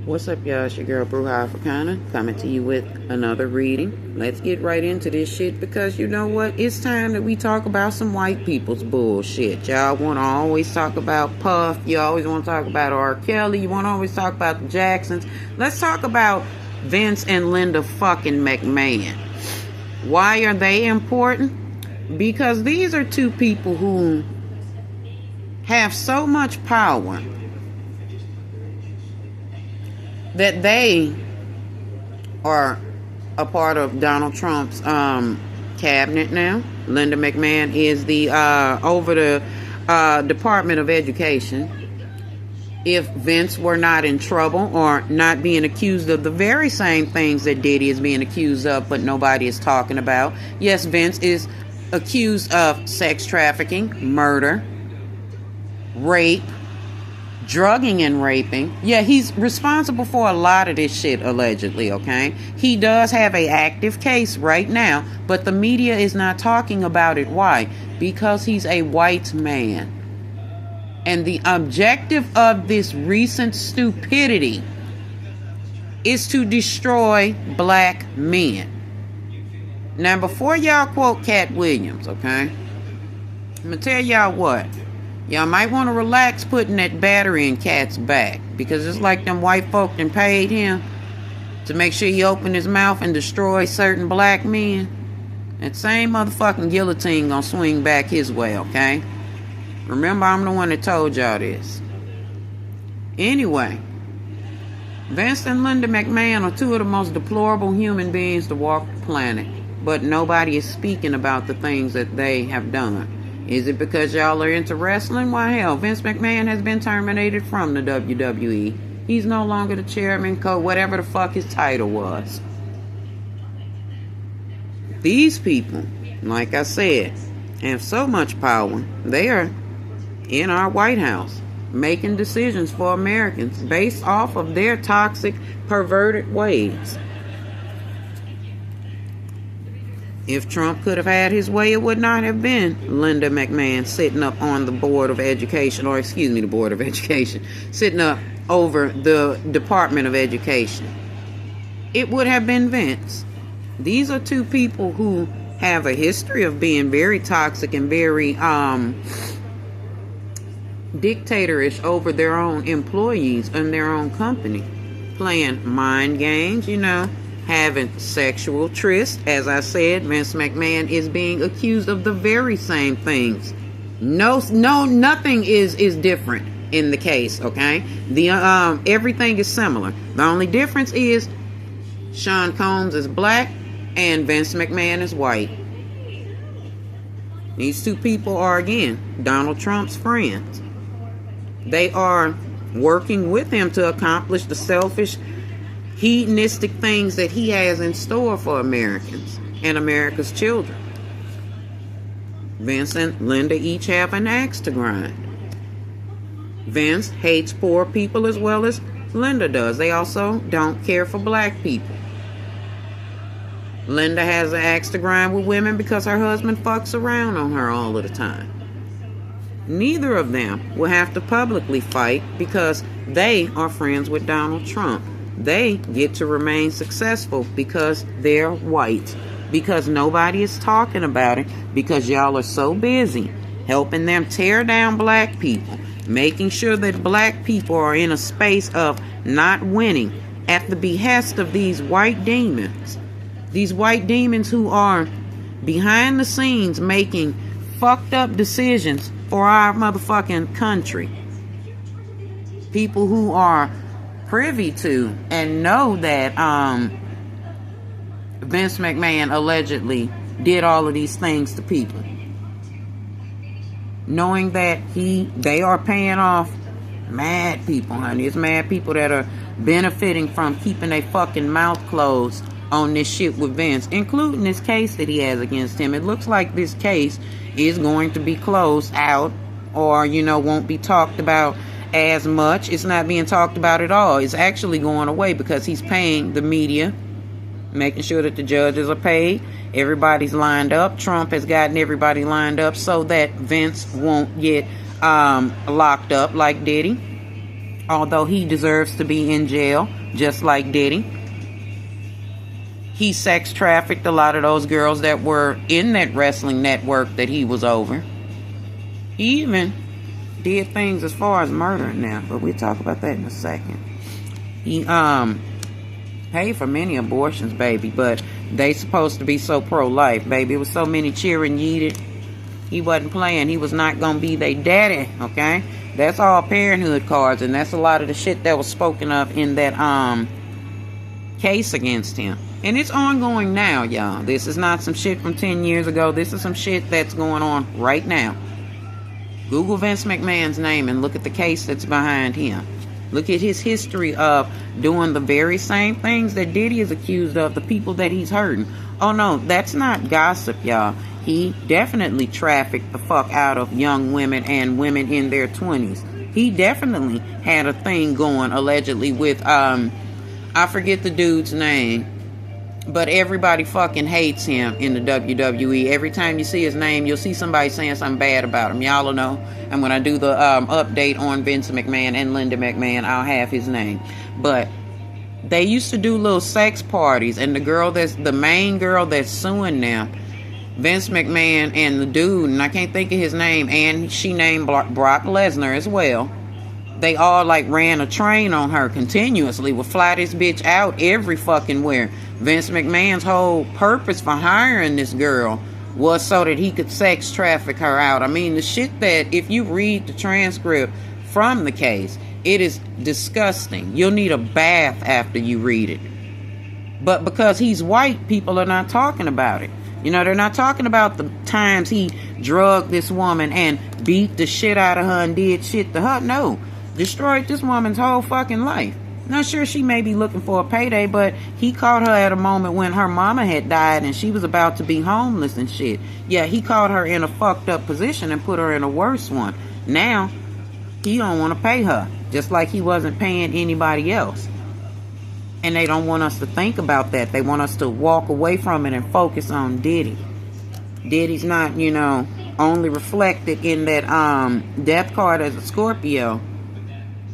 What's up, y'all? It's your girl, Bruja Africana, coming to you with another reading. Let's get right into this shit because you know what? It's time that we talk about some white people's bullshit. Y'all want to always talk about Puff. You always want to talk about R. Kelly. You want to always talk about the Jacksons. Let's talk about Vince and Linda fucking Mcmahon. Why are they important? Because these are two people who have so much power that they are a part of Donald Trump's cabinet now. Linda McMahon is the over the Department of Education. If Vince were not in trouble or not being accused of the very same things that Diddy is being accused of, but nobody is talking about. Yes, Vince is accused of sex trafficking, murder, rape, drugging and raping. Yeah, he's responsible for a lot of this shit, allegedly, okay? He does have an active case right now, but the media is not talking about it. Why? Because he's a white man. And the objective of this recent stupidity is to destroy black men. Now, before y'all quote Cat Williams, okay? I'm gonna tell y'all what. Y'all might want to relax putting that battery in Cat's back. Because it's like them white folk done paid him to make sure he open his mouth and destroy certain black men. That same motherfucking guillotine gonna swing back his way, okay? Remember, I'm the one that told y'all this. Anyway, Vince and Linda McMahon are two of the most deplorable human beings to walk the planet. But nobody is speaking about the things that they have done. Is it because y'all are into wrestling? Why, hell, Vince McMahon has been terminated from the WWE. He's no longer the chairman, whatever the fuck his title was. These people, like I said, have so much power. They are in our White House making decisions for Americans based off of their toxic, perverted ways. If Trump could have had his way, it would not have been Linda McMahon sitting up on the Board of Education, or excuse me, the Board of Education, sitting up over the Department of Education. It would have been Vince. These are two people who have a history of being very toxic and very dictatorish over their own employees and their own company. Playing mind games, you know. Having sexual trysts. As I said, Vince McMahon is being accused of the very same things. Nothing is different in the case, okay? The everything is similar. The only difference is Sean Combs is black and Vince McMahon is white. These two people are, again, Donald Trump's friends. They are working with him to accomplish the selfish, hedonistic things that he has in store for Americans and America's children. Vince and Linda each have an axe to grind. Vince hates poor people as well as Linda does. They also don't care for black people. Linda has an axe to grind with women because her husband fucks around on her all of the time. Neither of them will have to publicly fight because they are friends with Donald Trump. They get to remain successful because they're white. Because nobody is talking about it. Because y'all are so busy helping them tear down black people. Making sure that black people are in a space of not winning at the behest of these white demons. These white demons who are behind the scenes making fucked up decisions for our motherfucking country. People who are privy to and know that Vince McMahon allegedly did all of these things to people, knowing that they are paying off mad people, honey. It's mad people that are benefiting from keeping their fucking mouth closed on this shit with Vince, including this case that he has against him. It looks like this case is going to be closed out, or won't be talked about as much. It's not being talked about at all. It's actually going away because he's paying the media, making sure that the judges are paid. Everybody's lined up. Trump has gotten everybody lined up so that Vince won't get locked up like Diddy. Although he deserves to be in jail, just like Diddy. He sex trafficked a lot of those girls that were in that wrestling network that he was over. He even did things as far as murdering now, but we'll talk about that in a second. He paid for many abortions, baby, but they supposed to be so pro-life, baby. It was so many cheering yeeted. He wasn't playing. He was not gonna be their daddy, okay? That's all parenthood cards, and that's a lot of the shit that was spoken of in that case against him. And it's ongoing now, y'all. This is not some shit from 10 years ago. This is some shit that's going on right now. Google Vince McMahon's name and look at the case that's behind him. Look at his history of doing the very same things that Diddy is accused of, the people that he's hurting. Oh no, that's not gossip, y'all. He definitely trafficked the fuck out of young women and women in their 20s. He definitely had a thing going, allegedly, with, I forget the dude's name, but everybody fucking hates him in the WWE. Every time you see his name, you'll see somebody saying something bad about him. Y'all will know. And when I do the update on Vince McMahon and Linda McMahon, I'll have his name. But they used to do little sex parties, and the main girl that's suing them, Vince McMahon and the dude, and I can't think of his name, and she named Brock Lesnar as well. They all like ran a train on her continuously, would fly this bitch out every fucking where. Vince McMahon's whole purpose for hiring this girl was so that he could sex traffic her out. I mean, the shit that, if you read the transcript from the case, it is disgusting. You'll need a bath after you read it. But because he's white, people are not talking about it. You know, they're not talking about the times he drugged this woman and beat the shit out of her and did shit to her. No. Destroyed this woman's whole fucking life. Not sure she may be looking for a payday, but he caught her at a moment when her mama had died and she was about to be homeless and shit. Yeah, he caught her in a fucked up position and put her in a worse one. Now, he don't want to pay her, just like he wasn't paying anybody else. And they don't want us to think about that. They want us to walk away from it and focus on Diddy. Diddy's not, you know, only reflected in that death card as a Scorpio,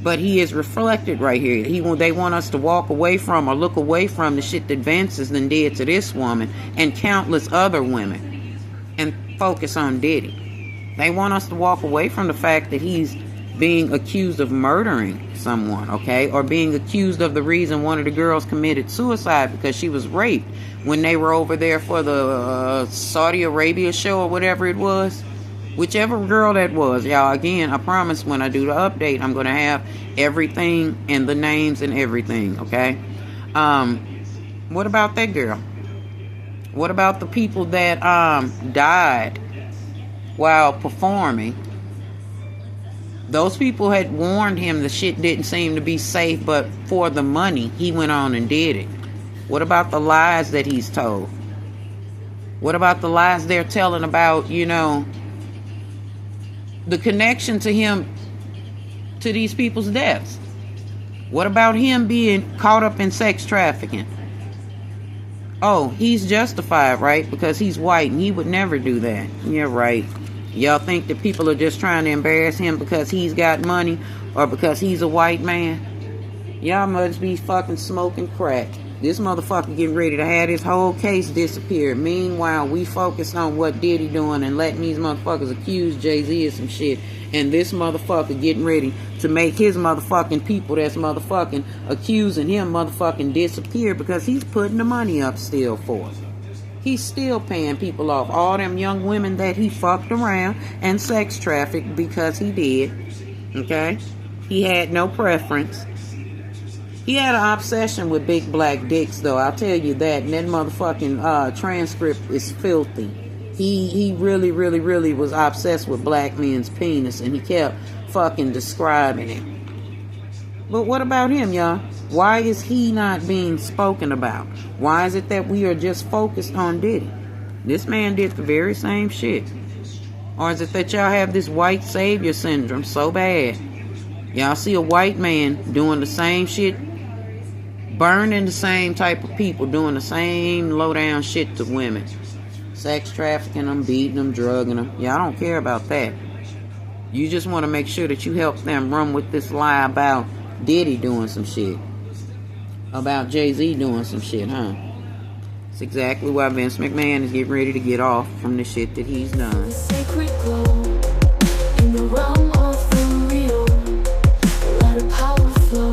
but he is reflected right here. They want us to walk away from or look away from the shit that Vince has done did to this woman and countless other women and focus on Diddy. They want us to walk away from the fact that he's being accused of murdering someone, okay? Or being accused of the reason one of the girls committed suicide because she was raped when they were over there for the Saudi Arabia show or whatever it was. Whichever girl that was, y'all, again, I promise when I do the update, I'm going to have everything and the names and everything, okay? What about that girl? What about the people that died while performing? Those people had warned him the shit didn't seem to be safe, but for the money, he went on and did it. What about the lies that he's told? What about the lies they're telling about, you know, the connection to him to these people's deaths? What about him being caught up in sex trafficking? Oh, he's justified, right? Because he's white and he would never do that. Yeah, right. Y'all think that people are just trying to embarrass him because he's got money or because he's a white man? Y'all must be fucking smoking crack. This motherfucker getting ready to have his whole case disappear. Meanwhile, we focused on what Diddy doing and letting these motherfuckers accuse Jay-Z of some shit. And this motherfucker getting ready to make his motherfucking people that's motherfucking accusing him motherfucking disappear because he's putting the money up still for us. He's still paying people off. All them young women that he fucked around and sex trafficked because he did. Okay? He had no preference. He had an obsession with big black dicks, though. I'll tell you that. And that motherfucking transcript is filthy. He really, really, really was obsessed with black men's penis, and he kept fucking describing it. But what about him, y'all? Why is he not being spoken about? Why is it that we are just focused on Diddy? This man did the very same shit. Or is it that y'all have this white savior syndrome so bad? Y'all see a white man doing the same shit, burning the same type of people, doing the same low-down shit to women. Sex trafficking them, beating them, drugging them. Y'all don't care about that. You just want to make sure that you help them run with this lie about Diddy doing some shit. About Jay-Z doing some shit, huh? It's exactly why Vince McMahon is getting ready to get off from the shit that he's done. Sacred glow in the realm of the real. Let a power flow.